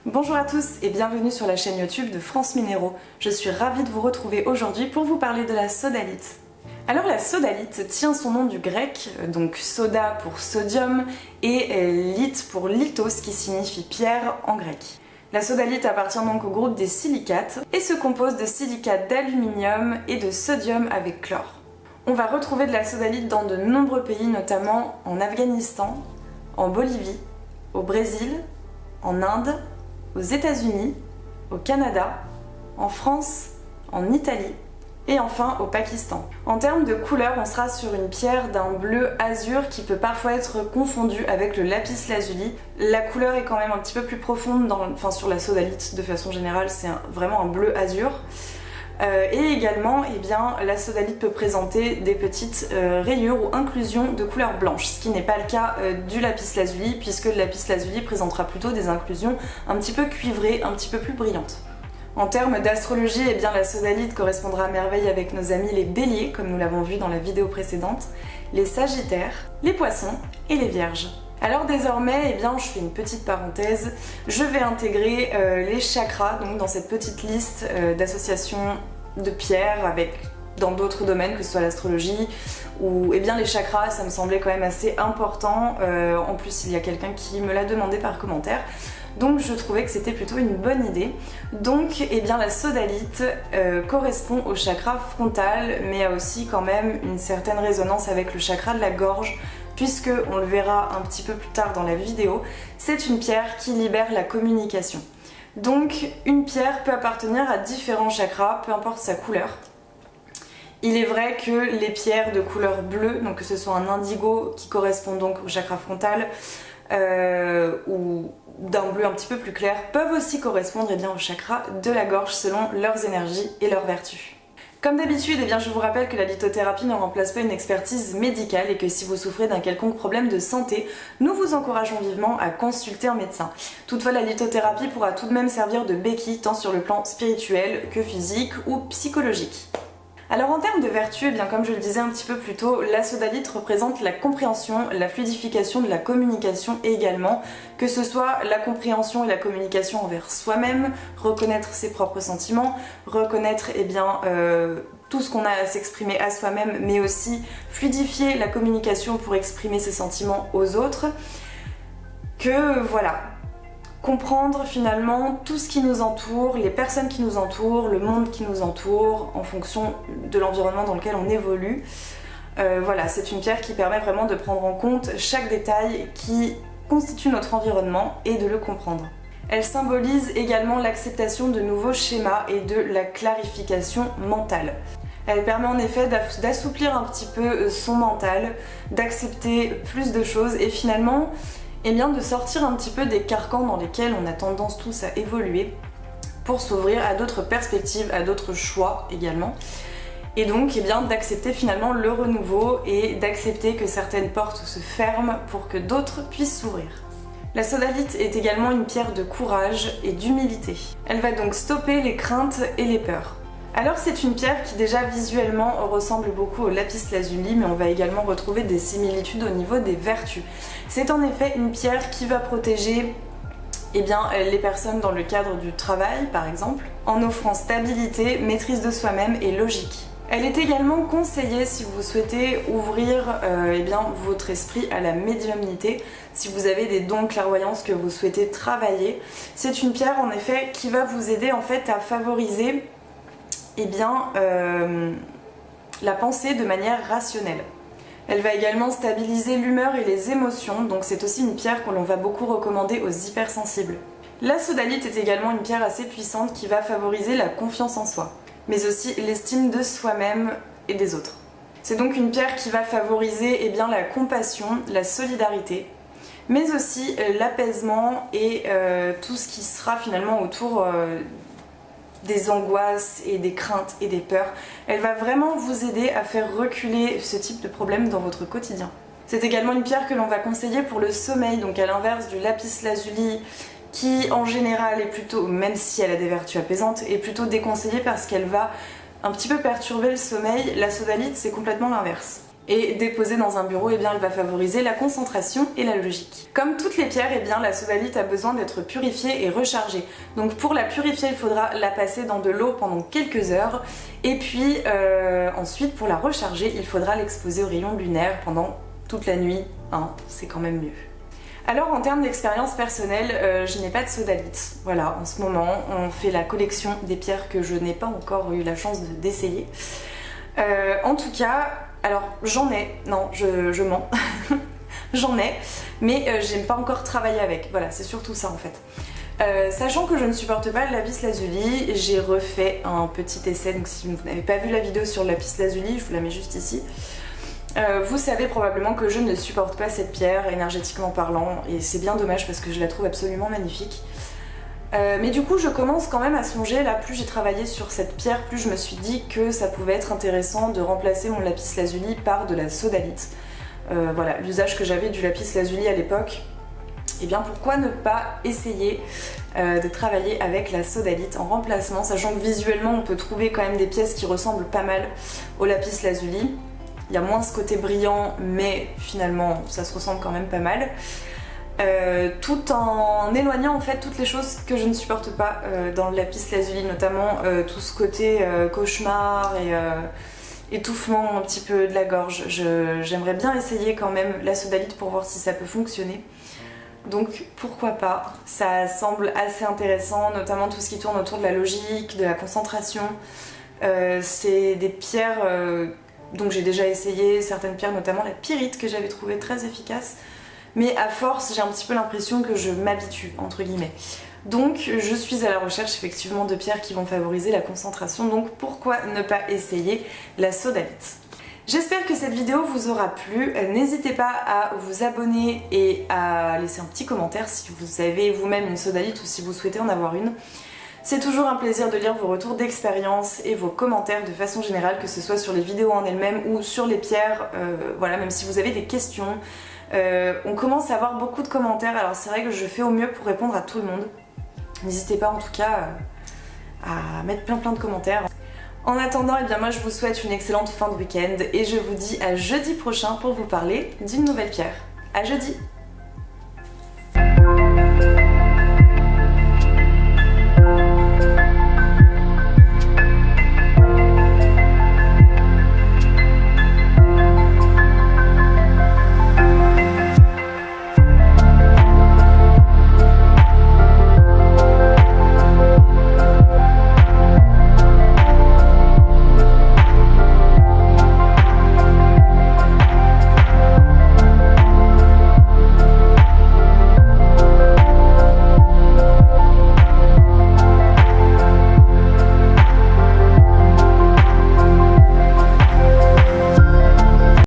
Bonjour à tous et bienvenue sur la chaîne YouTube de France Minéraux. Je suis ravie de vous retrouver aujourd'hui pour vous parler de la sodalite. Alors la sodalite tient son nom du grec, donc soda pour sodium et lite pour lithos qui signifie pierre en grec. La sodalite appartient donc au groupe des silicates et se compose de silicates d'aluminium et de sodium avec chlore. On va retrouver de la sodalite dans de nombreux pays, notamment en Afghanistan, en Bolivie, au Brésil, en Inde, aux États-Unis, au Canada, en France, en Italie et enfin au Pakistan. En termes de couleur, on sera sur une pierre d'un bleu azur qui peut parfois être confondu avec le lapis lazuli. La couleur est quand même un petit peu plus profonde sur la sodalite de façon générale, c'est vraiment un bleu azur. Et également, la sodalite peut présenter des petites rayures ou inclusions de couleur blanche, ce qui n'est pas le cas du lapis lazuli, puisque le lapis lazuli présentera plutôt des inclusions un petit peu cuivrées, un petit peu plus brillantes. En termes d'astrologie, la sodalite correspondra à merveille avec nos amis les béliers, comme nous l'avons vu dans la vidéo précédente, les sagittaires, les poissons et les vierges. Alors désormais, je fais une petite parenthèse, je vais intégrer les chakras donc dans cette petite liste d'associations de pierres dans d'autres domaines, que ce soit l'astrologie ou les chakras, ça me semblait quand même assez important. En plus, il y a quelqu'un qui me l'a demandé par commentaire. Donc je trouvais que c'était plutôt une bonne idée. Donc la sodalite correspond au chakra frontal, mais a aussi quand même une certaine résonance avec le chakra de la gorge, puisque, on le verra un petit peu plus tard dans la vidéo, c'est une pierre qui libère la communication. Donc une pierre peut appartenir à différents chakras, peu importe sa couleur. Il est vrai que les pierres de couleur bleue, donc que ce soit un indigo qui correspond donc au chakra frontal, ou d'un bleu un petit peu plus clair, peuvent aussi correspondre au chakra de la gorge selon leurs énergies et leurs vertus. Comme d'habitude, je vous rappelle que la lithothérapie ne remplace pas une expertise médicale et que si vous souffrez d'un quelconque problème de santé, nous vous encourageons vivement à consulter un médecin. Toutefois, la lithothérapie pourra tout de même servir de béquille tant sur le plan spirituel que physique ou psychologique. Alors en termes de vertu, comme je le disais un petit peu plus tôt, la sodalite représente la compréhension, la fluidification de la communication également, que ce soit la compréhension et la communication envers soi-même, reconnaître ses propres sentiments, reconnaître tout ce qu'on a à s'exprimer à soi-même, mais aussi fluidifier la communication pour exprimer ses sentiments aux autres, comprendre finalement tout ce qui nous entoure, les personnes qui nous entourent, le monde qui nous entoure, en fonction de l'environnement dans lequel on évolue. C'est une pierre qui permet vraiment de prendre en compte chaque détail qui constitue notre environnement et de le comprendre. Elle symbolise également l'acceptation de nouveaux schémas et de la clarification mentale. Elle permet en effet d'assouplir un petit peu son mental, d'accepter plus de choses et finalement de sortir un petit peu des carcans dans lesquels on a tendance tous à évoluer pour s'ouvrir à d'autres perspectives, à d'autres choix également. Et donc d'accepter finalement le renouveau et d'accepter que certaines portes se ferment pour que d'autres puissent s'ouvrir. La sodalite est également une pierre de courage et d'humilité. Elle va donc stopper les craintes et les peurs. Alors c'est une pierre qui déjà visuellement ressemble beaucoup au lapis lazuli, mais on va également retrouver des similitudes au niveau des vertus. C'est en effet une pierre qui va protéger les personnes dans le cadre du travail par exemple, en offrant stabilité, maîtrise de soi-même et logique. Elle est également conseillée si vous souhaitez ouvrir votre esprit à la médiumnité, si vous avez des dons de clairvoyance que vous souhaitez travailler. C'est une pierre en effet qui va vous aider à favoriser la pensée de manière rationnelle. Elle va également stabiliser l'humeur et les émotions, donc c'est aussi une pierre que l'on va beaucoup recommander aux hypersensibles. La sodalite est également une pierre assez puissante qui va favoriser la confiance en soi, mais aussi l'estime de soi-même et des autres. C'est donc une pierre qui va favoriser la compassion, la solidarité, mais aussi l'apaisement et tout ce qui sera finalement autour des angoisses et des craintes et des peurs. Elle va vraiment vous aider à faire reculer ce type de problème dans votre quotidien. C'est également une pierre que l'on va conseiller pour le sommeil, donc à l'inverse du lapis lazuli qui en général est plutôt, même si elle a des vertus apaisantes, est plutôt déconseillée parce qu'elle va un petit peu perturber le sommeil. La sodalite c'est complètement l'inverse. Et déposée dans un bureau, eh bien, elle va favoriser la concentration et la logique. Comme toutes les pierres, eh bien, la sodalite a besoin d'être purifiée et rechargée. Donc pour la purifier, il faudra la passer dans de l'eau pendant quelques heures. Et puis ensuite, pour la recharger, il faudra l'exposer aux rayons lunaires pendant toute la nuit. Hein, c'est quand même mieux. Alors en termes d'expérience personnelle, je n'ai pas de sodalite. Voilà, en ce moment, on fait la collection des pierres que je n'ai pas encore eu la chance d'essayer. En tout cas, alors j'en ai, non je mens, j'en ai, mais j'aime pas encore travailler avec, voilà c'est surtout ça en fait. Sachant que je ne supporte pas le lapis lazuli, j'ai refait un petit essai, donc si vous n'avez pas vu la vidéo sur le lapis lazuli, je vous la mets juste ici. Vous savez probablement que je ne supporte pas cette pierre énergétiquement parlant, et c'est bien dommage parce que je la trouve absolument magnifique. Mais du coup je commence quand même à songer, là plus j'ai travaillé sur cette pierre, plus je me suis dit que ça pouvait être intéressant de remplacer mon lapis lazuli par de la sodalite. Voilà, l'usage que j'avais du lapis lazuli à l'époque, et bien pourquoi ne pas essayer de travailler avec la sodalite en remplacement, sachant que visuellement on peut trouver quand même des pièces qui ressemblent pas mal au lapis lazuli. Il y a moins ce côté brillant, mais finalement ça se ressemble quand même pas mal. Tout en éloignant en fait toutes les choses que je ne supporte pas dans le lapis lazuli, notamment tout ce côté cauchemar et étouffement un petit peu de la gorge. J'aimerais bien essayer quand même la sodalite pour voir si ça peut fonctionner. Donc pourquoi pas, ça semble assez intéressant, notamment tout ce qui tourne autour de la logique, de la concentration. C'est des pierres dont j'ai déjà essayé, certaines pierres, notamment la pyrite que j'avais trouvée très efficace. Mais à force, j'ai un petit peu l'impression que je m'habitue, entre guillemets. Donc je suis à la recherche effectivement de pierres qui vont favoriser la concentration, donc pourquoi ne pas essayer la sodalite. J'espère que cette vidéo vous aura plu, n'hésitez pas à vous abonner et à laisser un petit commentaire si vous avez vous-même une sodalite ou si vous souhaitez en avoir une. C'est toujours un plaisir de lire vos retours d'expérience et vos commentaires de façon générale, que ce soit sur les vidéos en elles-mêmes ou sur les pierres, voilà, même si vous avez des questions. On commence à avoir beaucoup de commentaires, alors c'est vrai que je fais au mieux pour répondre à tout le monde. N'hésitez pas en tout cas à mettre plein de commentaires. En attendant, eh bien moi je vous souhaite une excellente fin de week-end et je vous dis à jeudi prochain pour vous parler d'une nouvelle pierre. À jeudi!